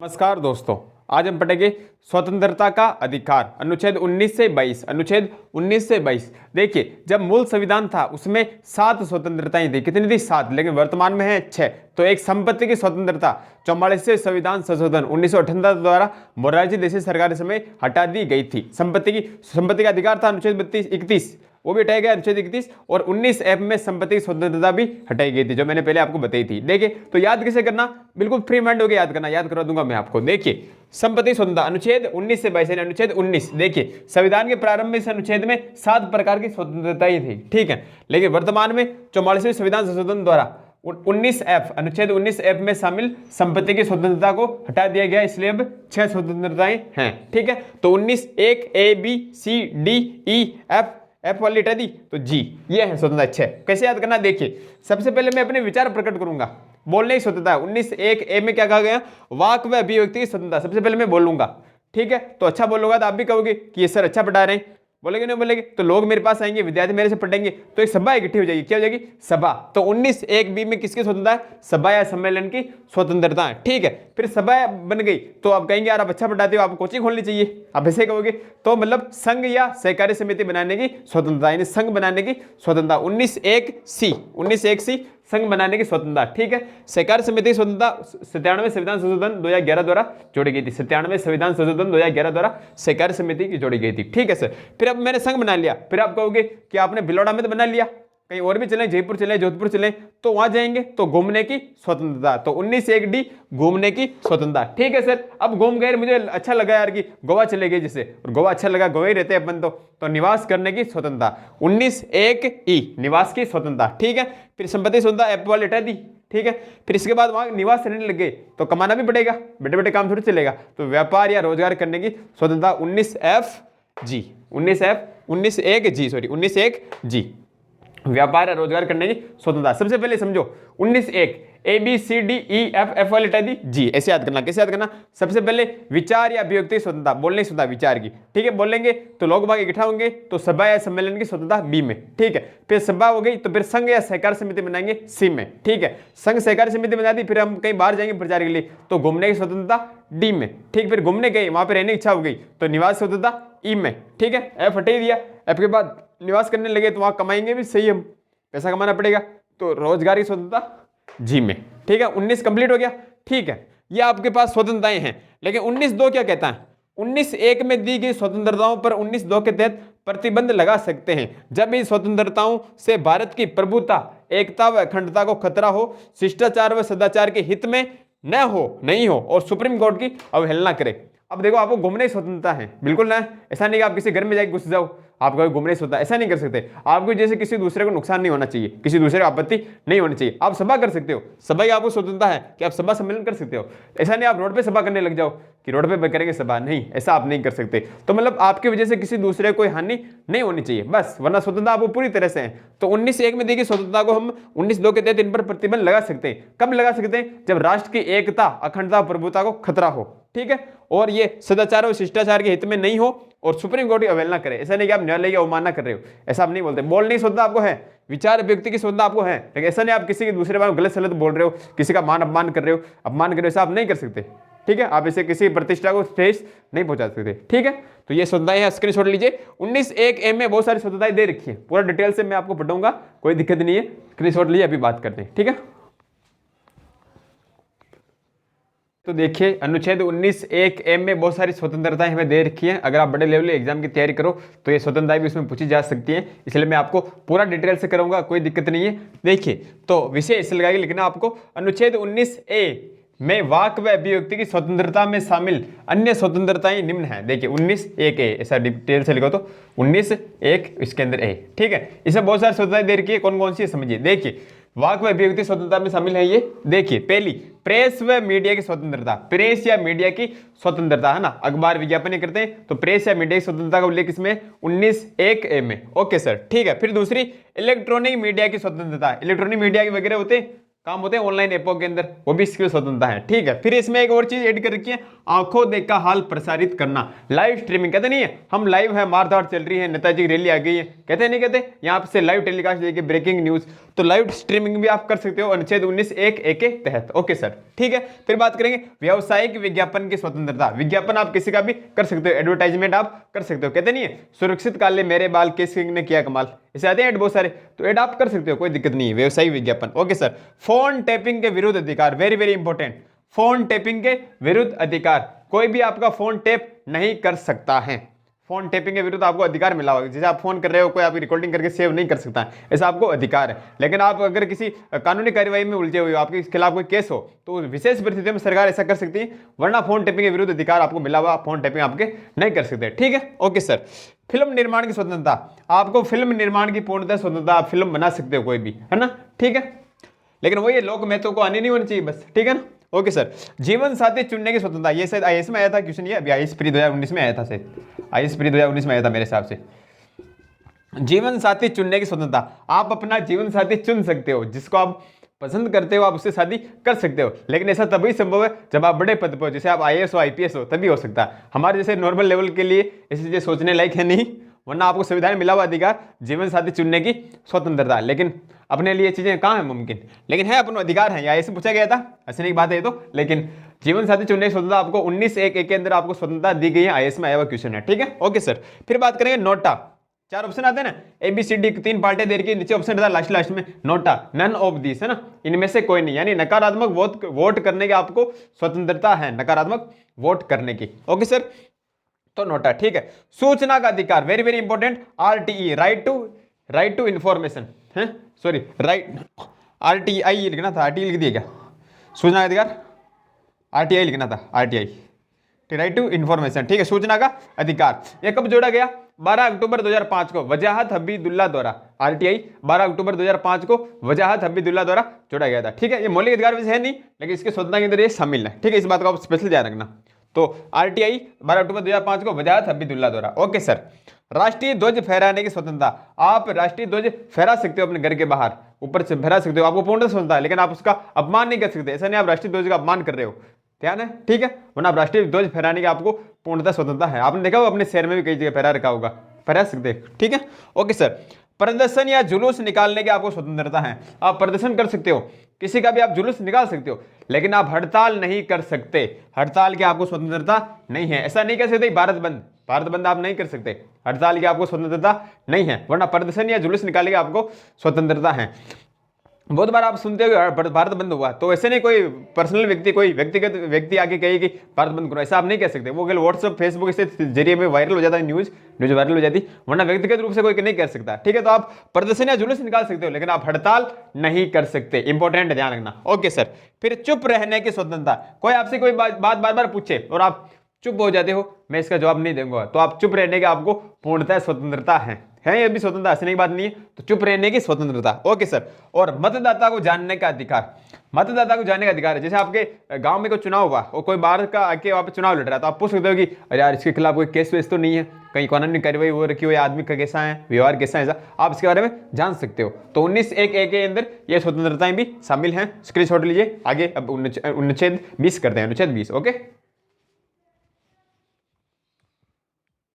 नमस्कार दोस्तों, आज हम पढ़ेंगे स्वतंत्रता का अधिकार अनुच्छेद 19 से 22। अनुच्छेद 19 से 22 देखिए, जब मूल संविधान था उसमें 7 स्वतंत्रताएं थी। कितनी थी? 7। लेकिन वर्तमान में है 6। तो एक संपत्ति की स्वतंत्रता 44वें संविधान संशोधन 1978 द्वारा मोरारजी देसाई सरकार के समय हटा दी गई थी। संपत्ति का अधिकार था अनुच्छेद 31, वो भी हटाया गया अनुच्छेद 31। और 19F में संपत्ति की स्वतंत्रता भी हटाई गई थी, जो मैंने पहले आपको बताई थी। देखिए, तो याद कैसे करना, बिल्कुल फ्री माइंड होकर याद करना, याद करवा दूंगा मैं आपको। देखिए, संपत्ति स्वतंत्रता अनुच्छेद 19 से 22 अनुच्छेद 19। देखिए, संविधान के प्रारंभ में इस अनुच्छेद में 7 प्रकार की स्वतंत्रताएं थी, ठीक है। लेकिन वर्तमान में 44वें संविधान संशोधन द्वारा 19F अनुच्छेद 19F में शामिल संपत्ति की स्वतंत्रता को हटा दिया गया, इसलिए अब 6 स्वतंत्रताएं हैं, ठीक है। तो 19 1 A B C D E F वाली हटा दी तो G, ये है स्वतंत्रता 6। कैसे याद करना? देखिए, सबसे पहले मैं अपने विचार प्रकट करूंगा, बोलने की स्वतंत्रता। 19 1 A में क्या कहा गया? वाक व अभिव्यक्ति की स्वतंत्रता। सबसे पहले मैं बोलूंगा, ठीक है। तो अच्छा बोलूंगा तो आप भी कहोगे कि ये सर अच्छा पढ़ा रहे हैं। बोलेंगे नहीं बोलेंगे तो लोग मेरे पास आएंगे, विद्यार्थी मेरे से पढ़ेंगे, तो एक सभा इकट्ठी हो जाएगी। क्या हो जाएगी? सभा। तो 19 1 B में किसकी स्वतंत्रता है? सभा या सम्मेलन की स्वतंत्रता है, ठीक है। फिर सभा बन गई तो आप कहेंगे यार आप अच्छा पढ़ाते हो, आपको कोचिंग खोलनी चाहिए, आप ऐसे कहोगे। तो मतलब संघ या सहकारी समिति बनाने की स्वतंत्रता, यानी संघ बनाने की स्वतंत्रता। 19 1 C संघ बनाने की स्वतंत्रता, ठीक है। सहकारी समिति की स्वतंत्रता 97वें संविधान संशोधन 2011 द्वारा जोड़ी गई थी। 97वें संविधान संशोधन 2011 द्वारा सहकारी समिति की जोड़ी गई थी, ठीक है सर। फिर अब मैंने संघ बना लिया, फिर आप कहोगे कि आपने भिलौड़ा में तो बना लिया, कहीं और भी चले, जयपुर चले, जोधपुर चले, तो वहां जाएंगे तो घूमने की स्वतंत्रता। तो 19 1 D घूमने की स्वतंत्रता, ठीक है सर। अब घूम गए, मुझे अच्छा लगा यार कि गोवा चले गए, जिसे और गोवा अच्छा लगा, गोवा ही रहते हैं अपन तो निवास करने की स्वतंत्रता 19 1 E निवास की स्वतंत्रता, ठीक है। फिर संपत्ति स्वतंत्रता F वाली हटा दी, ठीक है। फिर इसके बाद वहां निवास रहने लग गए तो कमाना भी पड़ेगा, बेटे बेटे काम थोड़ी चलेगा, तो व्यापार या रोजगार करने की स्वतंत्रता 19 1 G व्यापार या रोजगार करने की स्वतंत्रता। सबसे पहले समझो 19 1 A B C D E F वाली हटा दी G, ऐसे याद करना। कैसे याद करना? सबसे पहले विचार या अभिव्यक्ति स्वतंत्रता, बोलने की स्वतंत्रता विचार की, ठीक है। बोलेंगे तो लोग बाग इकट्ठा होंगे तो सभा या सम्मेलन की स्वतंत्रता B में, ठीक है। फिर सभा हो गई तो फिर संघ या सहकार समिति बनाएंगे C में, ठीक है। संघ सहकारी समिति बना दी, फिर हम कहीं बाहर जाएंगे प्रचार के लिए तो घूमने की स्वतंत्रता D में, ठीक। फिर घूमने गए, वहां पर रहने की इच्छा हो गई तो निवास स्वतंत्रता E में, ठीक है। F हटा दिया। F के बाद निवास करने लगे तो वहां कमाएंगे भी, सही, हम पैसा कमाना पड़ेगा, तो रोजगार की स्वतंत्रता G में, ठीक है। 19 कंप्लीट हो गया, ठीक है। ये आपके पास स्वतंत्रताएं हैं। लेकिन 19 2 क्या कहता है? 19 1 में दी गई स्वतंत्रताओं पर 19 2 के तहत प्रतिबंध लगा सकते हैं जब इन स्वतंत्रताओं से भारत की प्रभुता, एकता व अखंडता को खतरा हो, शिष्टाचार व सदाचार के हित में नहीं हो और सुप्रीम कोर्ट की अवहेलना करे। अब देखो, आपको घूमने की स्वतंत्रता है, बिल्कुल ना, ऐसा नहीं कि आप किसी घर में जाके घुस जाओ, आप कभी घूमने से होता है, ऐसा नहीं कर सकते। आपको जैसे किसी दूसरे को नुकसान नहीं होना चाहिए, किसी दूसरे को आपत्ति नहीं होनी चाहिए। आप सभा कर सकते हो, सभा की आपको स्वतंत्रता है कि आप सभा सम्मेलन कर सकते हो। ऐसा नहीं आप रोड पे सभा करने लग जाओ कि रोड पे करेंगे सभा, नहीं, ऐसा आप नहीं कर सकते। तो मतलब आपकी वजह से किसी दूसरे को कोई हानि नहीं होनी चाहिए, बस, वरना स्वतंत्रता आपको पूरी तरह से है। तो 19 1 में देखिए स्वतंत्रता को हम 19 2 के तहत इन पर प्रतिबंध लगा सकते हैं। कब लगा सकते हैं? जब राष्ट्र की एकता, अखंडता, प्रभुता को खतरा हो, ठीक है, और ये सदाचार और शिष्टाचार के हित में नहीं हो और सुप्रीम कोर्ट की अवहेलना करे। ऐसा नहीं कि आप न्यायालय की अवमानना कर रहे हो, ऐसा आप नहीं बोलते। बोलने की स्वतंत्रता आपको है, विचार व्यक्ति की स्वतंत्रता आपको है, लेकिन ऐसा नहीं आप किसी के दूसरे बारे में गलत सलत बोल रहे हो, किसी का मान अपमान कर रहे हो, ऐसा आप नहीं कर सकते, ठीक है। आप इसे किसी प्रतिष्ठा को ठेस नहीं पहुंचा सकते, ठीक है। तो ये स्वतंत्रताएं हैं, स्क्रीनशॉट लीजिए। 19 1 A में बहुत सारी स्वतंत्रताएं दे रखी है, पूरा डिटेल से मैं आपको पढ़ाऊंगा, कोई दिक्कत नहीं है। स्क्रीनशॉट लीजिए, अभी बात करते हैं, ठीक है। तो देखिए, अनुच्छेद 19 1 M में बहुत सारी स्वतंत्रताएं हमें दे रखी हैं। अगर आप बड़े लेवल एग्जाम की तैयारी करो तो ये स्वतंत्रताएं भी उसमें पूछी जा सकती हैं, इसलिए मैं आपको पूरा डिटेल से कराऊंगा, कोई दिक्कत नहीं है। देखिए, तो विषय इससे लगा के लिखना आपको, अनुच्छेद 19 A में वाक व अभिव्यक्ति की स्वतंत्रता में शामिल अन्य स्वतंत्रताएं निम्न हैं। देखिए 19 1 A, ऐसा डिटेल से लिखो तो 19 1 इसके अंदर A, ठीक है। इसमें बहुत सारी स्वतंत्रताएं दे रखी है, कौन कौन सी है समझिए। देखिए, वाक व अभिव्यक्ति स्वतंत्रता में शामिल है ये। देखिए, पहली, प्रेस व मीडिया की स्वतंत्रता, प्रेस या मीडिया की स्वतंत्रता, है ना, अखबार विज्ञापन करते हैं तो प्रेस या मीडिया की स्वतंत्रता का उल्लेख इसमें 19 1 में, ओके सर, ठीक है। फिर दूसरी, इलेक्ट्रॉनिक मीडिया की स्वतंत्रता, इलेक्ट्रॉनिक मीडिया के वगैरह होते हैं काम होते हैं ऑनलाइन ऐपों के अंदर, वो भी इसकी स्वतंत्रता है। ठीक है, फिर इसमें एक और चीज ऐड कर रखी है, आंखों देखा हाल प्रसारित करना, लाइव स्ट्रीमिंग। कहते नहीं है हम लाइव है, मारधाड़ चल रही है, नेताजी की रैली आ गई है, कहते नहीं कहते, यहाँ से लाइव टेलीकास्ट देखिए, ब्रेकिंग न्यूज, तो लाइव स्ट्रीमिंग भी आप कर सकते हो अनुच्छेद 19(1)(a) के तहत। ओके सर, ठीक है। फिर बात करेंगे व्यावसायिक विज्ञापन की स्वतंत्रता। विज्ञापन आप किसी का भी कर सकते हो, एडवर्टाइजमेंट आप कर सकते हो। कहते नहीं है सुरक्षित काल मेरे बाल किस किंग ने किया कमाल, इसे आते हैं ऐड बहुत सारे, तो ऐड आप कर सकते हो, कोई दिक्कत नहीं है, व्यवसायिक विज्ञापन। Okay sir. फोन टैपिंग के विरुद्ध अधिकार, very very important, phone tapping के विरुद्ध अधिकार, कोई भी आपका फोन टैप नहीं कर सकता है। फोन टैपिंग के विरुद्ध आपको अधिकार मिला होगा, जैसे आप फोन कर रहे हो, कोई आपकी रिकॉर्डिंग करके सेव नहीं कर सकता है, ऐसा आपको अधिकार है। लेकिन आप अगर किसी कानूनी कार्यवाही में उलझे हुए हो, आपके खिलाफ कोई केस हो, तो विशेष परिस्थितियों में सरकार ऐसा कर सकती है, वरना फोन टैपिंग के विरुद्ध अधिकार आपको मिला हुआ, फोन टैपिंग आपके नहीं कर सकते। ठीक है, ओके सर। फिल्म निर्माण की स्वतंत्रता, आपको फिल्म निर्माण की पूर्णतः स्वतंत्रता, आप फिल्म बना सकते हो कोई भी, है ना, ठीक है। लेकिन वो ये लोक महत्व को आनी नहीं होनी चाहिए बस, ठीक है ना। Okay sir. जीवन साथी चुनने की स्वतंत्रता, ये शायद आईएएस में आया था क्वेश्चन, ये अभी आईएएस प्री 2019 में आया था, शायद आईएएस प्री 2019 में आया था मेरे हिसाब से। जीवन साथी चुनने की स्वतंत्रता, आप अपना जीवन साथी चुन सकते हो, जिसको आप पसंद करते हो आप उससे शादी कर सकते हो, लेकिन ऐसा तभी संभव है जब आप बड़े पद पर हो, जैसे आप आईएएस हो, आईपीएस हो, तभी हो सकता है। हमारे जैसे नॉर्मल लेवल के लिए ऐसी चीजें सोचने लायक है नहीं, वरना आपको संविधान में मिला हुआ अधिकार जीवन साथी चुनने की स्वतंत्रता, लेकिन अपने लिए चीजें कहाँ है मुमकिन, लेकिन है अपन अधिकार है, या ऐसे पूछा गया था, ऐसे नहीं बात है तो। लेकिन जीवन साथी चुनने की स्वतंत्रता आपको 19(1)(a) के अंदर आपको स्वतंत्रता दी गई है, आईएएस में आया हुआ क्वेश्चन है। ठीक है, ओके सर। फिर बात करेंगे नोटा, 4 ऑप्शन आते हैं ना, ABCD 3 पार्टियां दे रखी, नीचे ऑप्शन रहता है लास्ट में नोटा, नन ऑफ दिस, है ना, इनमें से कोई नहीं, यानी नकारात्मक वोट करने की आपको स्वतंत्रता है, नकारात्मक वोट करने की। ओके सर, तो नोटा, ठीक है। सूचना का अधिकार, very very important, RTE, right to information है, सॉरी राइट, RTI लिखना था, RTI लिख दिया क्या, सूचना का अधिकार RTI लिखना था, RTI, राइट टू इंफॉर्मेशन, ठीक है। सूचना का अधिकार ये कब जोड़ा गया, 12 अक्टूबर 2005 को वजाहत हबीबुल्लाह द्वारा, RTI 12 अक्टूबर 2005 को वजाहत हबीबुल्लाह द्वारा जोड़ा गया था। ठीक है, ये मौलिक अधिकार वैसे है नहीं, लेकिन इसके स्वतंत्रता के अंदर ये शामिल है। ठीक है, इस बात को आप स्पेशल ध्यान रखना। तो RTI 12 अक्टूबर 2005 को वजाहत हबीबुल्लाह द्वारा। Okay sir. राष्ट्रीय ध्वज फहराने की स्वतंत्रता, आप राष्ट्रीय ध्वज फहरा सकते हो अपने घर के बाहर, ऊपर से फहरा सकते हो, आपको पूर्ण स्वतंत्रता है, लेकिन आप उसका अपमान नहीं कर सकते, ऐसा नहीं आप राष्ट्रीय ध्वज का अपमान कर रहे हो, ध्यान है, ठीक है, वरना आप राष्ट्रीय ध्वज फहराने की आपको पूर्णतः स्वतंत्रता है। आपने देखा हो अपने शहर में भी कई जगह फहरा रखा होगा, फहरा सकते हैं, ठीक है। Okay sir. प्रदर्शन या जुलूस निकालने की आपको स्वतंत्रता है, आप प्रदर्शन कर सकते हो, किसी का भी आप जुलूस निकाल सकते हो, लेकिन आप हड़ताल नहीं कर सकते, हड़ताल की आपको स्वतंत्रता नहीं है। ऐसा नहीं कह सकते भारत बंद आप नहीं कर सकते, हड़ताल की आपको स्वतंत्रता नहीं है, वरना प्रदर्शन या जुलूस निकालने की आपको स्वतंत्रता है। बहुत बार आप सुनते हो भारत बंद हुआ, तो ऐसे नहीं कोई पर्सनल व्यक्ति, कोई व्यक्तिगत व्यक्ति आके कहे कि भारत बंद करो, ऐसा आप नहीं कह सकते, वो केवल व्हाट्सएप फेसबुक इसके जरिए में वायरल हो जाता है, न्यूज वायरल हो जाती, वरना व्यक्तिगत रूप से कोई नहीं कर सकता। ठीक है, तो आप प्रदर्शन या जुलूस निकाल सकते हो, लेकिन आप हड़ताल नहीं कर सकते, इंपॉर्टेंट ध्यान रखना। Okay sir. फिर चुप रहने की स्वतंत्रता, कोई आपसे कोई बात बार बार पूछे और आप चुप हो जाते हो, मैं इसका जवाब नहीं दूंगा, तो आप चुप रहने की आपको पूर्णतः स्वतंत्रता है ये भी स्वतंत्रता, ऐसी नहीं बात नहीं है, तो चुप रहने की स्वतंत्रता। Okay sir. और मतदाता को जानने का अधिकार, मतदाता को जानने का अधिकार है, जैसे आपके गांव में कोई चुनाव हुआ और कोई बाहर का आके वहां पे चुनाव लड़ रहा है, तो आप पूछ सकते हो कि अरे यार इसके खिलाफ कोई केस वेस तो नहीं है, कहीं कानूनी कार्रवाई हो रखी हो, या आदमी का कैसा है, व्यवहार कैसा है, ऐसा आप इसके बारे में जान सकते हो। तो 19(1)(a) के अंदर ये स्वतंत्रताएं भी शामिल हैं, स्क्रीनशॉट लीजिए। आगे अब अनुच्छेद 20 करते हैं, अनुच्छेद 20। ओके,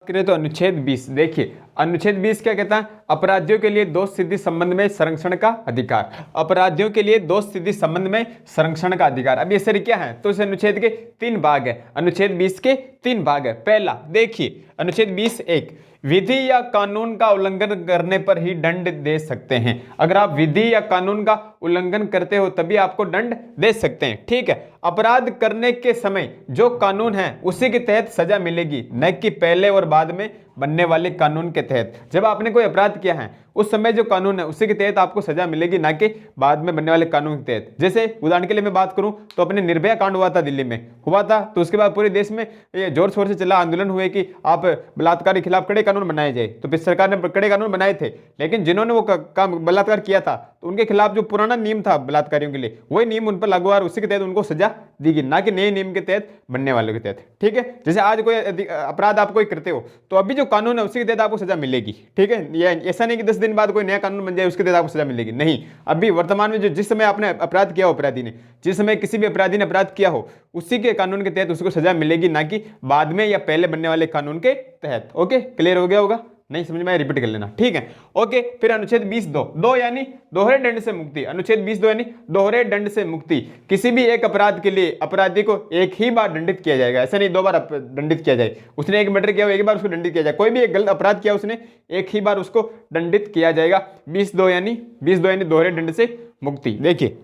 तो अनुच्छेद 20 देखिए, अनुच्छेद 20 क्या कहता है, अपराधियों के लिए दोष सिद्धि संबंध में संरक्षण का अधिकार, अपराधियों के लिए दोष सिद्धि संबंध में संरक्षण का अधिकार। अब ये सर क्या है, तो इस अनुच्छेद के 3 भाग है, अनुच्छेद 20 के 3 भाग है। पहला देखिए, अनुच्छेद 20(1), विधि या कानून का उल्लंघन करने पर ही दंड दे सकते हैं, अगर आप विधि या कानून का उल्लंघन करते हो तभी आपको दंड दे सकते हैं। ठीक है, अपराध करने के समय जो कानून है उसी के तहत सजा मिलेगी, न कि पहले और बाद में बनने वाले कानून के तहत। जब आपने कोई अपराध किया है उस समय जो कानून है उसी के तहत आपको सजा मिलेगी, ना कि बाद में बनने वाले कानून के तहत। जैसे उदाहरण के लिए मैं बात करूं तो अपने निर्भया कांड हुआ था, दिल्ली में हुआ था, तो उसके बाद पूरे देश में ये जोर शोर से चला आंदोलन हुए कि आप बलात्कार के खिलाफ कड़े कानून बनाए जाए, तो सरकार ने कड़े कानून बनाए थे, लेकिन जिन्होंने वो काम बलात्कार किया था तो उनके खिलाफ जो पुराना नियम था बलात्कारियों के लिए वही नियम उन पर लागू हुआ और उसी के तहत उनको सजा दी गई, ना कि नए नियम के तहत बनने वालों के तहत। ठीक है, जैसे आज कोई अपराध आप कोई करते हो तो अभी जो कानून है उसी के तहत आपको सजा मिलेगी। ठीक है, ये ऐसा नहीं कि 10 दिन बाद कोई नया कानून बन जाए उसके तहत आपको सजा मिलेगी, नहीं। अभी वर्तमान में जो जिस समय आपने अपराध किया हो, अपराधी ने जिस समय किसी भी अपराधी ने अपराध किया हो उसी के कानून के तहत उसको सजा मिलेगी, ना कि बाद में या पहले बनने वाले कानून के तहत। ओके, क्लियर हो गया होगा? नहीं समझ में आया रिपीट कर लेना। ठीक है, ओके। फिर अनुच्छेद 20(2) 2 यानी दोहरे दंड से मुक्ति। अनुच्छेद 20(2) यानी दोहरे दंड से मुक्ति। किसी भी एक अपराध के लिए अपराधी को एक ही बार दंडित किया जाएगा, ऐसा नहीं 2 बार दंडित किया जाए। उसने एक मर्डर किया हो एक ही बार उसको दंडित किया जाए, कोई भी एक गलत अपराध किया उसने एक ही बार उसको दंडित किया जाएगा। 20(2) यानी दोहरे दंड से मुक्ति। देखिए,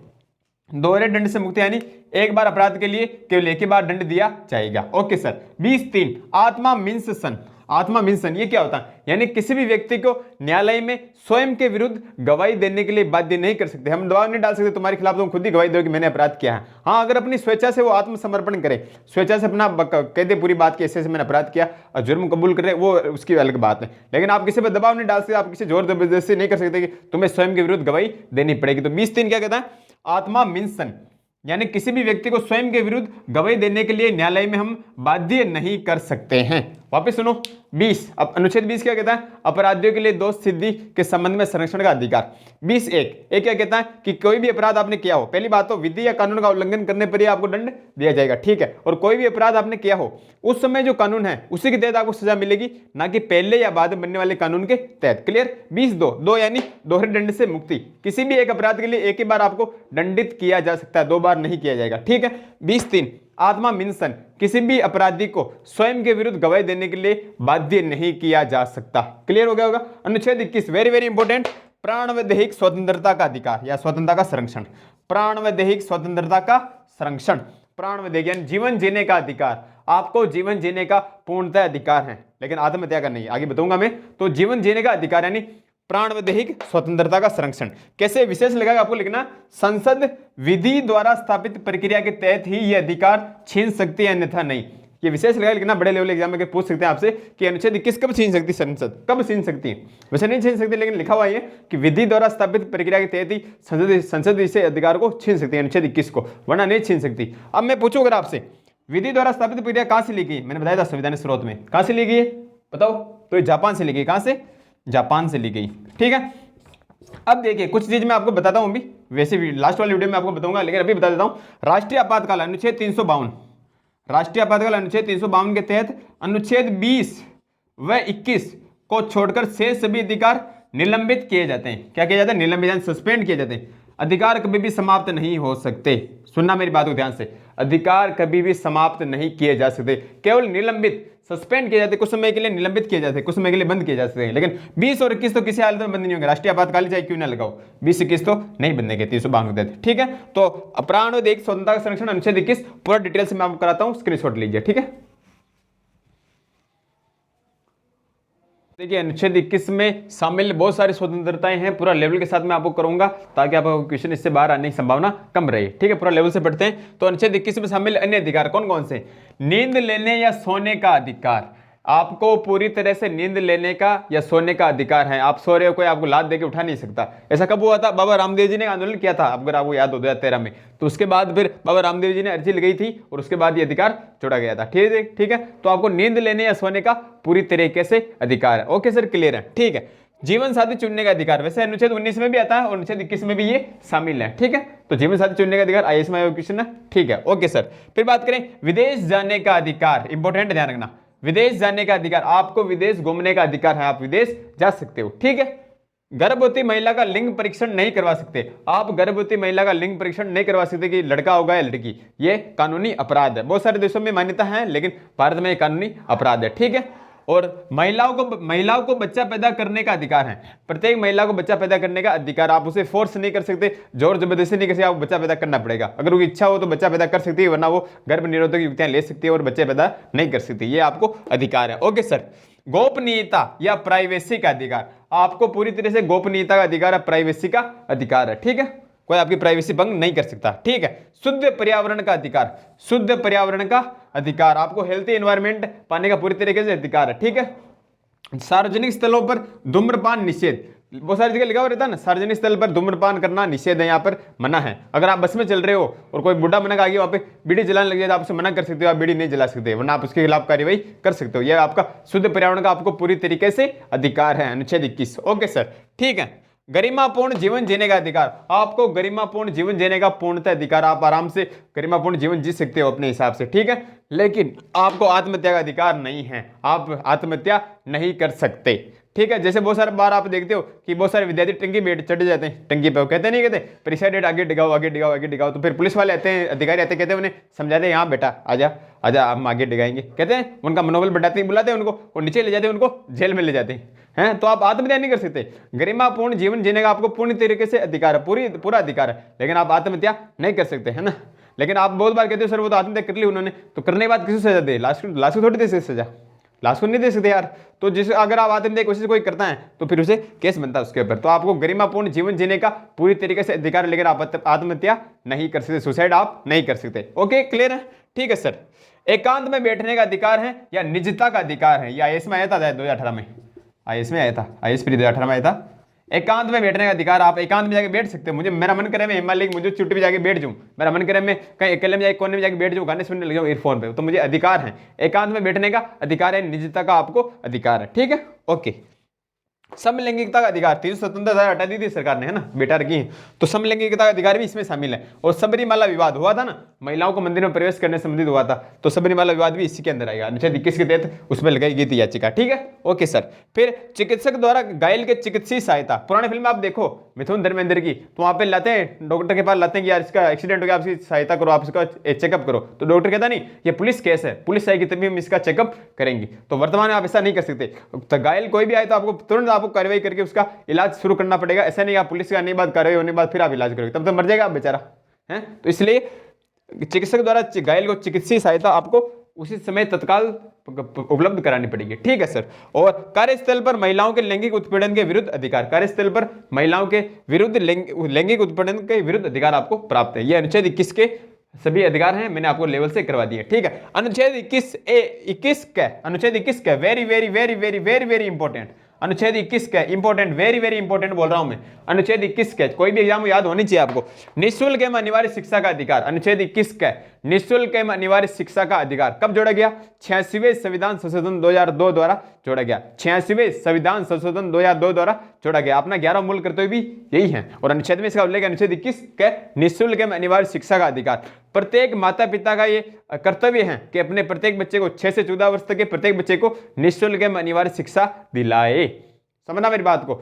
दोहरे दंड से मुक्ति यानी एक बार अपराध के लिए केवल एक ही बार दंड दिया जाएगा। Okay sir. 20(3) आत्मा मीन्स सन। आत्मा मीन्स सन, ये क्या होता है? यानी किसी भी व्यक्ति को न्यायालय में स्वयं के विरुद्ध गवाही देने के लिए बाध्य नहीं कर सकते। हम दबाव नहीं डाल सकते तुम्हारे खिलाफ, तुम खुद ही गवाही दो कि मैंने अपराध किया है। हाँ, अगर अपनी स्वेच्छा से वो आत्मसमर्पण करे, स्वेच्छा से अपना कह दे पूरी बात की ऐसे मैंने अपराध किया और जुर्म कबूल करे, वो उसकी अलग बात है। लेकिन आप किसी पर दबाव नहीं डाल सकते, आप किसी जोर जबरदस्ती नहीं कर सकते कि तुम्हें स्वयं के विरुद्ध गवाही देनी पड़ेगी। तो 20(3) क्या कहता है? आत्मा मीन्स सन, यानी किसी भी व्यक्ति को स्वयं के विरुद्ध गवाही देने के लिए न्यायालय में हम बाध्य नहीं कर सकते हैं। वापस सुनो 20। अब अनुच्छेद 20 क्या कहता है? अपराधियों के लिए दोष सिद्धि के संबंध में संरक्षण का अधिकार। 20(1) एक क्या कहता है कि कोई भी अपराध आपने किया हो, पहली बात तो विधि या कानून का उल्लंघन करने पर ही आपको दंड दिया जाएगा। ठीक है, और कोई भी अपराध आपने किया हो उस समय जो कानून है उसी के तहत आपको सजा मिलेगी, ना कि पहले या बाद में बनने वाले कानून के तहत। क्लियर? 20(2) यानी दोहरे दंड से मुक्ति। किसी भी एक अपराध के लिए एक ही बार आपको दंडित किया जा सकता है, 2 बार नहीं किया जाएगा। ठीक है। 20(3) आत्मा मीन्स सन, किसी भी अपराधी को स्वयं के विरुद्ध गवाही देने के लिए बाध्य नहीं किया जा सकता। क्लियर हो गया होगा? अनुच्छेद 21 वेरी वेरी इंपॉर्टेंट, प्राण व दैहिक स्वतंत्रता का अधिकार या स्वतंत्रता का संरक्षण। प्राण व दैहिक स्वतंत्रता का संरक्षण। प्राण व दैहिक यानी जीवन जीने का अधिकार। आपको जीवन जीने का पूर्णतः अधिकार है, लेकिन आत्महत्या का नहीं, आगे बताऊंगा मैं। तो जीवन जीने का अधिकार यानी प्राण व दैहिक स्वतंत्रता का संरक्षण। कैसे? विशेष लगाकर आपको लिखना, संसद विधि द्वारा स्थापित प्रक्रिया के तहत ही यह अधिकार छीन सकती है, अन्यथा नहीं। ये विशेष लगा लिखना, बड़े लेवल एग्जाम में पूछ सकते हैं आपसे कि अनुच्छेद 21 कब छीन सकती संसद, कब छीन सकती है? वैसे नहीं छीन सकती, लेकिन लिखा हुआ है कि विधि द्वारा स्थापित प्रक्रिया के तहत ही संसद इसे अधिकार को छीन सकती है, अनुच्छेद 21 को, वरना नहीं छीन सकती। अब मैं पूछूं अगर आपसे, विधि द्वारा स्थापित प्रक्रिया कहां से ली गई? मैंने बताया था संविधान स्रोत में, कहां से ली गई है बताओ? तो जापान से ली गई। कहां से? जापान से ली गई। ठीक है। अब देखिए कुछ चीज मैं आपको बताता हूं, अभी वैसे भी लास्ट वाली वीडियो में आपको बताऊंगा, लेकिन अभी बता देता हूं। राष्ट्रीय आपातकाल अनुच्छेद 352, राष्ट्रीय आपातकाल अनुच्छेद 352 के तहत अनुच्छेद 20 व 21 को छोड़कर शेष सभी अधिकार निलंबित किए जाते हैं। क्या किया जाता है? निलंबित यानी सस्पेंड किए जाते हैं। अधिकार कभी भी समाप्त नहीं हो सकते। सुनना मेरी बात को ध्यान से, अधिकार कभी भी समाप्त नहीं किए जा सकते, केवल निलंबित, सस्पेंड किए जाते, कुछ समय के लिए निलंबित किए जाते, कुछ समय के लिए बंद किए जा सकते हैं। लेकिन 20 और 21 तो किसी हालत में बंद नहीं होंगे। राष्ट्रीय आपातकाल चाहे क्यों ना लगाओ, 20-21 तो नहीं बंद देंगे 352 के तहत। ठीक है। तो प्राण व दैहिक स्वतंत्रता का संरक्षण अनुच्छेद 21 पूरा डिटेल से मैं आपको कराता हूं, स्क्रीनशॉट लीजिए। ठीक है। देखिए अनुच्छेद 21 में शामिल बहुत सारी स्वतंत्रताएं हैं, पूरा लेवल के साथ मैं आपको करूंगा ताकि आपको क्वेश्चन इससे बाहर आने की संभावना कम रहे। ठीक है, पूरा लेवल से पढ़ते हैं। तो अनुच्छेद 21 में शामिल अन्य अधिकार कौन कौन से? नींद लेने या सोने का अधिकार। आपको पूरी तरह से नींद लेने का या सोने का अधिकार है। आप सो रहे हो, कोई आपको लात देके उठा नहीं सकता। ऐसा कब हुआ था? बाबा रामदेव जी ने आंदोलन किया था, अगर आपको याद हो 2013 में। तो उसके बाद फिर बाबा रामदेव जी ने अर्जी लगाई थी और उसके बाद ये अधिकार जोड़ा गया था। ठीक है। तो आपको नींद लेने या सोने का पूरी तरीके से अधिकार है। ओके सर, क्लियर है? ठीक है। जीवन साथी चुनने का अधिकार वैसे अनुच्छेद 19 में भी आता है और अनुच्छेद 21 में भी ये शामिल है। ठीक है। तो जीवन साथी चुनने का अधिकार आईएएस में क्वेश्चन है। ठीक है। Okay sir. फिर बात करें विदेश जाने का अधिकार, इंपॉर्टेंट ध्यान रखना, विदेश जाने का अधिकार। आपको विदेश घूमने का अधिकार है, आप विदेश जा सकते हो। ठीक है। गर्भवती महिला का लिंग परीक्षण नहीं करवा सकते। आप गर्भवती महिला का लिंग परीक्षण नहीं करवा सकते कि लड़का होगा या लड़की, ये कानूनी अपराध है। बहुत सारे देशों में मान्यता है, लेकिन भारत में कानूनी अपराध है। ठीक है। और महिलाओं को बच्चा पैदा करने का अधिकार है। प्रत्येक महिला को बच्चा पैदा करने का अधिकार। आप उसे फोर्स नहीं कर सकते, जोर जबरदस्ती नहीं कर सकते, आपको बच्चा पैदा करना पड़ेगा। अगर उसकी इच्छा हो तो बच्चा पैदा कर सकती है, वरना वो गर्भ निरोधक युक्तियां ले सकती है और बच्चे पैदा नहीं कर सकती। ये आपको अधिकार है। Okay sir. गोपनीयता या प्राइवेसी का अधिकार। आपको पूरी तरह से गोपनीयता का अधिकार है, प्राइवेसी का अधिकार है। ठीक है। कोई आपकी प्राइवेसी भंग नहीं कर सकता। ठीक है। शुद्ध पर्यावरण का अधिकार, शुद्ध पर्यावरण का अधिकार। आपको हेल्थी एनवायरनमेंट पाने का पूरी तरीके से अधिकार है। ठीक है। सार्वजनिक स्थलों पर धूम्रपान निषेध। बहुत सारी जगह लिखा हुआ रहता है ना, सार्वजनिक स्थल पर धूम्रपान करना निषेध है, यहाँ पर मना है। अगर आप बस में चल रहे हो और कोई बुढ़ा मनक आ गया वहाँ पे बीड़ी जलाने लग जाए तो आप उसे मना कर सकते हो, आप बीड़ी नहीं जला सकते, वरना आप उसके खिलाफ कार्रवाई कर सकते हो। यह आपका शुद्ध पर्यावरण का आपको पूरी तरीके से अधिकार है, अनुच्छेद 21। ओके सर, ठीक है। गरिमापूर्ण जीवन जीने का अधिकार, आपको गरिमापूर्ण जीवन जीने का पूर्णतः अधिकार, आप आराम से गरिमापूर्ण जीवन जी सकते हो अपने हिसाब से, ठीक है। लेकिन आपको आत्महत्या का अधिकार नहीं है, आप आत्महत्या नहीं कर सकते, ठीक है। जैसे बहुत सारे बार आप देखते हो कि बहुत सारे विद्यार्थी टंकी पे चढ़ जाते हैं, टंकी पे, कहते नहीं कहते परीक्षा डेट आगे डिगाओ आगे डिगाओ आगे डिगाओ, तो फिर पुलिस वाले आते हैं, अधिकारी आते हैं, कहते हैं उन्हें समझाते हैं, यहाँ बेटा आजा आजा हम आगे डिगाएंगे, कहते हैं उनका मनोबल बढ़ाते हैं, बुलाते हैं उनको और नीचे ले जाते हैं, उनको जेल में ले जाते हैं। तो आप आत्महत्या नहीं कर सकते, गरिमापूर्ण जीवन जीने का आपको पूर्ण तरीके से अधिकार है, पूरा अधिकार है, लेकिन आप आत्महत्या नहीं कर सकते, है ना। लेकिन आप बहुत बार कहते हो सर वो तो आत्महत्या कर ली उन्होंने, तो करने के बाद किसी सजा दे, लास्ट को थोड़ी दे सकते सजा, लास्ट को नहीं दे सकते यार। तो जिस अगर आप आत्महत्या की कोशिश कोई करता है तो फिर उसे केस बनता है उसके ऊपर। तो आपको गरिमापूर्ण जीवन जीने का पूरी तरीके से अधिकार है, लेकिन आप आत्महत्या नहीं कर सकते, सुसाइड आप नहीं कर सकते। ओके, क्लियर है, ठीक है सर। एकांत में बैठने का अधिकार है या निजता का अधिकार है, या आईएएस में आया था 2018 में, आईएएस में आया था, आईएएस प्री 2018 में आया था। एकांत में बैठने का अधिकार, आप एकांत में जाके बैठ सकते हो। मुझे मेरा मन करे मैं हिमालय मुझे चुट्टी पे जाके बैठ जाऊं, मेरा मन करे मैं कहीं अकेले में जाके कोने में जाके बैठ जाऊं, गाने सुनने लग जाऊं ईयरफोन पे, तो मुझे अधिकार है, एकांत में बैठने का अधिकार है, निजता का आपको अधिकार है, ठीक है। ओके, समलैंगिकता का अधिकार, 3 स्वतंत्रता हटा दी थी सरकार ने, है ना, बेटा रखी, तो समलैंगिकता का अधिकार भी इसमें शामिल है। और सबरीमाला विवाद हुआ था ना, महिलाओं को मंदिर में प्रवेश करने संबंधित हुआ था, तो सबरीमाला विवाद भी इसी के अंदर आएगा, अनुच्छेद 21 के तहत उसमें लगाई गई थी याचिका, ठीक है। ओके सर, फिर चिकित्सक द्वारा घायल के चिकित्सीय सहायता, पुराने फिल्म में आप देखो मिथुन धर्मेंद्र की, तो वहां पे लाते हैं डॉक्टर के पास, लाते हैं कि यार इसका एक्सीडेंट हो गया, आप इसकी सहायता करो, आप इसका चेकअप करो, तो डॉक्टर कहता नहीं ये पुलिस केस है, पुलिस आएगी तभी हम इसका चेकअप करेंगे। तो वर्तमान में आप ऐसा नहीं कर सकते, तो घायल कोई भी आए तो आपको तुरंत आपको कार्रवाई करके उसका इलाज शुरू करना पड़ेगा। ऐसा नहीं आप पुलिस का नहीं बात कार्रवाई होने के बाद फिर आप इलाज करोगे, तब तो मर जाएगा आप बेचारा, है। तो इसलिए चिकित्सक द्वारा घायल को चिकित्सीय सहायता आपको उसी समय तत्काल उपलब्ध करानी पड़ेगी, ठीक है सर। और कार्यस्थल पर महिलाओं के लैंगिक उत्पीड़न के विरुद्ध अधिकार, कार्यस्थल पर महिलाओं के विरुद्ध लैंगिक उत्पीड़न के विरुद्ध अधिकार आपको प्राप्त है। ये अनुच्छेद 21 के सभी अधिकार हैं, मैंने आपको लेवल से करवा दिए, ठीक है। अनुच्छेद 21 का, अनुच्छेद 21 का very very very very very very important, अनुच्छेद 21 का इंपॉर्टेंट, वेरी वेरी इंपॉर्टेंट बोल रहा हूं मैं, अनुच्छेद 21 का कोई भी एग्जाम याद होनी चाहिए आपको। निःशुल्क एवं अनिवार्य शिक्षा का अधिकार, अनुच्छेद 21 का निःशुल्क एवं अनिवार्य शिक्षा का अधिकार कब जोड़ा गया? 86वें संविधान संशोधन 2002 द्वारा जोड़ा गया, 86वें संविधान संशोधन 2002 द्वारा जोड़ा गया। अपना 11 मूल कर्तव्य भी यही है, और अनुच्छेद में इसका उल्लेख अनुच्छेद 21 का निःशुल्क एवं अनिवार्य शिक्षा का अधिकार। प्रत्येक माता पिता का ये कर्तव्य है कि अपने प्रत्येक बच्चे को 6 से 14 वर्ष तक के प्रत्येक बच्चे को निःशुल्क एवं अनिवार्य शिक्षा दिलाए। समझना मेरी बात को,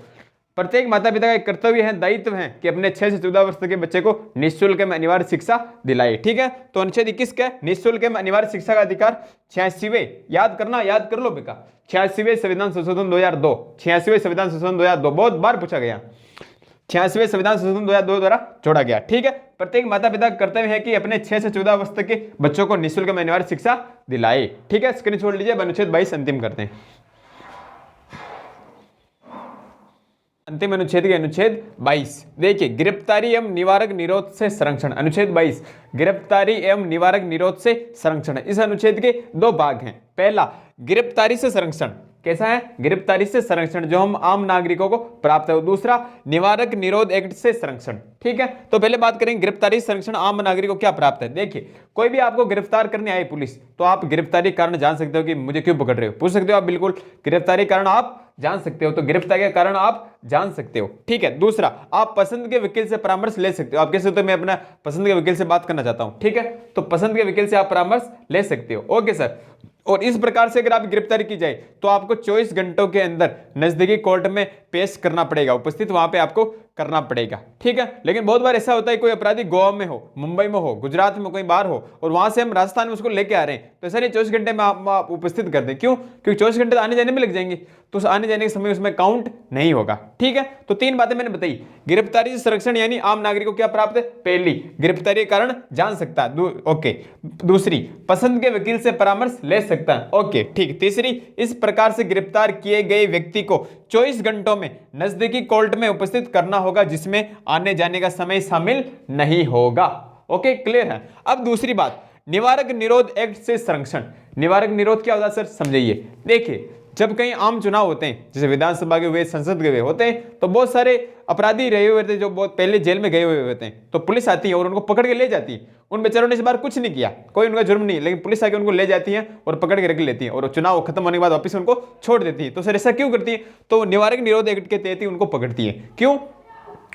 प्रत्येक माता पिता का एक कर्तव्य है, दायित्व है कि अपने 6 से 14 वर्ष तक के बच्चे को निःशुल्क एवं अनिवार्य शिक्षा दिलाए, ठीक है। तो अनुच्छेद 21 का निःशुल्क एवं अनिवार्य शिक्षा का अधिकार 86वें, याद करना, याद कर लो बेटा, 86वें संविधान संशोधन 2002, 86वें संविधान संशोधन 2002 बहुत बार पूछा गया, 86वें संविधान संशोधन 2002 द्वारा जोड़ा गया, ठीक है। प्रत्येक माता पिता का कर्तव्य है कि अपने 6 से 14 वर्ष तक के बच्चों को निःशुल्क एवं अनिवार्य शिक्षा दिलाए, ठीक है। स्क्रीनशॉट लीजिए, अनुच्छेद 22 अंतिम करते हैं। अंतिम अनुच्छेद के अनुच्छेद 22 देखिए, गिरफ्तारी एवं निवारक निरोध से संरक्षण, अनुच्छेद 22 गिरफ्तारी एवं निवारक निरोध से संरक्षण। इस अनुच्छेद के 2 भाग हैं। पहला, गिरफ्तारी से संरक्षण कैसा है? गिरफ्तारी से संरक्षण जो हम आम नागरिकों को प्राप्त है। दूसरा, निवारक निरोध एक्ट से संरक्षण, ठीक है। तो पहले बात करेंगे गिरफ्तारी संरक्षण आम नागरिकों को क्या प्राप्त है। देखिए, कोई भी आपको गिरफ्तार करने आए पुलिस, तो आप गिरफ्तारी कारण जान सकते हो कि मुझे क्यों पकड़ रहे हो, पूछ सकते हो आप, बिल्कुल गिरफ्तारी कारण आप जान सकते हो, तो गिरफ्तारी के कारण आप जान सकते हो, ठीक है। दूसरा, आप पसंद के वकील से परामर्श ले सकते हो, आप कह सकते हो मैं अपना पसंद के वकील से बात करना चाहता हूं, ठीक है, तो पसंद के वकील से आप परामर्श ले सकते हो, ओके सर। और इस प्रकार से अगर आप गिरफ्तारी की जाए तो आपको 24 घंटों के अंदर नजदीकी कोर्ट में पेश करना पड़ेगा, उपस्थित वहां पे आपको करना पड़ेगा, ठीक है। लेकिन बहुत बार ऐसा होता है कोई अपराधी गोवा में हो, मुंबई में हो, गुजरात में, कोई बाहर हो, और वहां से हम राजस्थान में उसको लेके आ रहे हैं, तो ऐसा नहीं 24 घंटे में आप उपस्थित कर दें, क्यों? क्योंकि 24 घंटे आने जाने में लग जाएंगे, तो उस आने जाने के समय उसमें काउंट नहीं होगा, ठीक है। तो 3 बातें मैंने बताई। गिरफ्तारी से संरक्षण यानी आम नागरिक को क्या प्राप्त है? पहली, गिरफ्तारी के कारण जान सकता है, ओके। दूसरी, पसंद के वकील से परामर्श ले सकता है, ओके, ठीक। तीसरी, इस प्रकार से गिरफ्तार किए गए व्यक्ति को 24 घंटों में नजदीकी कोर्ट में उपस्थित करना होगा, जिसमें आने जाने का समय शामिल नहीं होगा, ओके, क्लियर है। अब दूसरी बात, निवारक निरोध एक्ट से संरक्षण। निवारक निरोध क्या होता है सर, समझिए। देखिए, जब कहीं आम चुनाव होते हैं, जैसे विधानसभा के हुए, संसद के हुए होते हैं, तो बहुत सारे अपराधी रहे हुए थे जो बहुत पहले जेल में गए हुए होते हैं, तो पुलिस आती है और उनको पकड़ के ले जाती है। उन बेचारों ने इस बार कुछ नहीं किया, कोई उनका जुर्म नहीं, लेकिन पुलिस आके उनको ले जाती है और पकड़ के रख लेती है और चुनाव खत्म होने के बाद वापस उनको छोड़ देती है। तो सर ऐसा क्यों करती है? तो निवारक निरोध एक्ट के तहत ही उनको पकड़ती है। क्यों?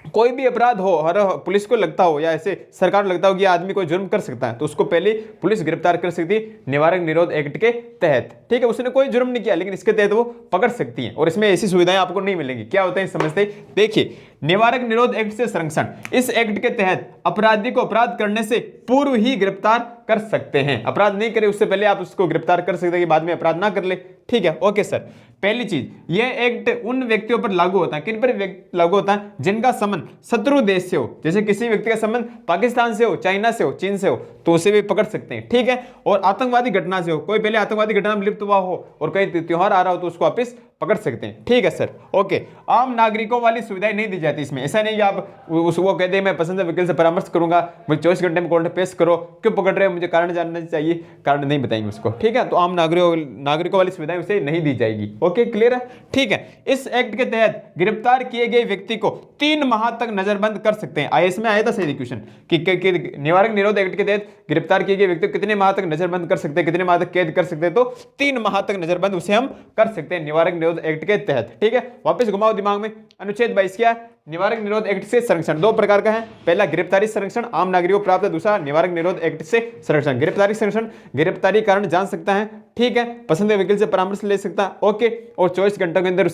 कोई भी अपराध हो, हर पुलिस को लगता हो या ऐसे सरकार को लगता हो कि आदमी कोई जुर्म कर सकता है, तो उसको पहले पुलिस गिरफ्तार कर सकती है निवारक निरोध एक्ट के तहत। ठीक है, उसने कोई जुर्म नहीं किया, लेकिन इसके तहत वो पकड़ सकती है और इसमें ऐसी सुविधाएं आपको नहीं मिलेंगी। क्या होता है समझते? देखिए, निवारक निरोध एक्ट से संरक्षण, इस एक्ट के तहत अपराधी को अपराध करने से पूर्व ही गिरफ्तार कर सकते हैं। अपराध नहीं करे उससे पहले आप उसको गिरफ्तार कर सकते हैं कि बाद में अपराध ना कर ले। ठीक है, ओके सर। पहली चीज, यह एक्ट उन व्यक्तियों पर लागू होता है, किन पर लागू होता है? जिनका संबंध शत्रु देश से हो, जैसे किसी व्यक्ति का संबंध पाकिस्तान से हो, चाइना से हो, चीन से हो, तो उसे भी पकड़ सकते हैं। ठीक है, और आतंकवादी घटना से हो, कोई पहले आतंकवादी घटना में लिप्त हुआ हो और कहीं त्योहार आ रहा हो तो उसको वापिस पकड़ सकते हैं। ठीक है सर, ओके। आम नागरिकों वाली सुविधाएं नहीं दी जाती इसमें। ऐसा नहीं कि आप वो कहते हैं मैं पसंद वकील से परामर्श करूंगा, मुझे 24 घंटे में कोर्ट में पेश करो, क्यों पकड़ रहे हो, मुझे कारण जानना चाहिए, कारण नहीं बताएंगे उसको। ठीक है, तो आम नागरिकों वाली सुविधाएं उसे नहीं दी जाएगी। ओके, क्लियर है? ठीक है, इस एक्ट के तहत गिरफ्तार किए गए व्यक्ति को 3 माह तक नजरबंद कर सकते हैं। आईएएस में आया था सही क्वेश्चन कि निवारक निरोध एक्ट के तहत गिरफ्तार किए गए व्यक्ति को कितने माह तक नजरबंद कर सकते हैं, कितने माह तक कैद कर सकते हैं? तो 3 माह तक नजरबंद उसे हम कर सकते हैं निवारक निरोध एक्ट के तहत। ठीक है, वापस घुमाओ दिमाग में। अनुच्छेद 22 क्या है? निवारक निरोध एक्ट से संरक्षण 2 प्रकार का है। पहला गिरफ्तारी संरक्षण, आम नागरिकों को प्राप्त है। दूसरा निवारक निरोध एक्ट से संरक्षण। गिरफ्तारी संरक्षण, गिरफ्तारी कारण जान सकता है। ठीक है, पसंद वकील से परामर्श ले सकता है। ओके, और 24 घंटों के अंदर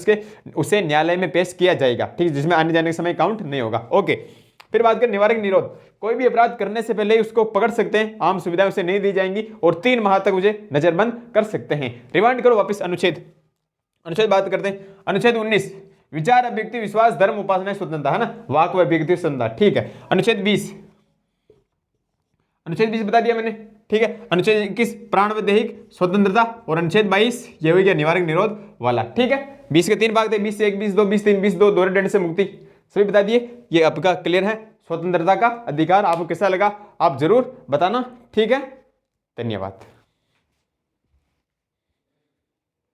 उसे न्यायालय में पेश किया जाएगा। ठीक, जिसमें आने जाने का समय काउंट नहीं होगा। ओके, फिर बात करें निवारक निरोध, कोई भी अपराध करने से पहले उसको पकड़ सकते हैं, आम सुविधाएं उसे नहीं दी जाएंगी और 3 माह तक उसे नजरबंद कर सकते हैं। रिवाइंड करो वापस अनुच्छेद बात करते हैं। अनुच्छेद 19, विचार, अभिव्यक्ति, विश्वास, धर्म, उपासना, स्वतंत्रता, है ना, वाक व अभिव्यक्ति स्वतंत्रता। ठीक है, अनुच्छेद 20 बता दिया मैंने। ठीक है, अनुच्छेद 21 प्राण व दैहिक स्वतंत्रता और अनुच्छेद 22 ये हो गया निवारक निरोध वाला। ठीक है, 20 के 3 भाग थे, 20 से 1, 20, 2, 20, 3, 20, 2 दोहरे दंड से मुक्ति, सभी बता दिए। ये आपका क्लियर है, स्वतंत्रता का अधिकार। आपको कैसा लगा आप जरूर बताना। ठीक है, धन्यवाद।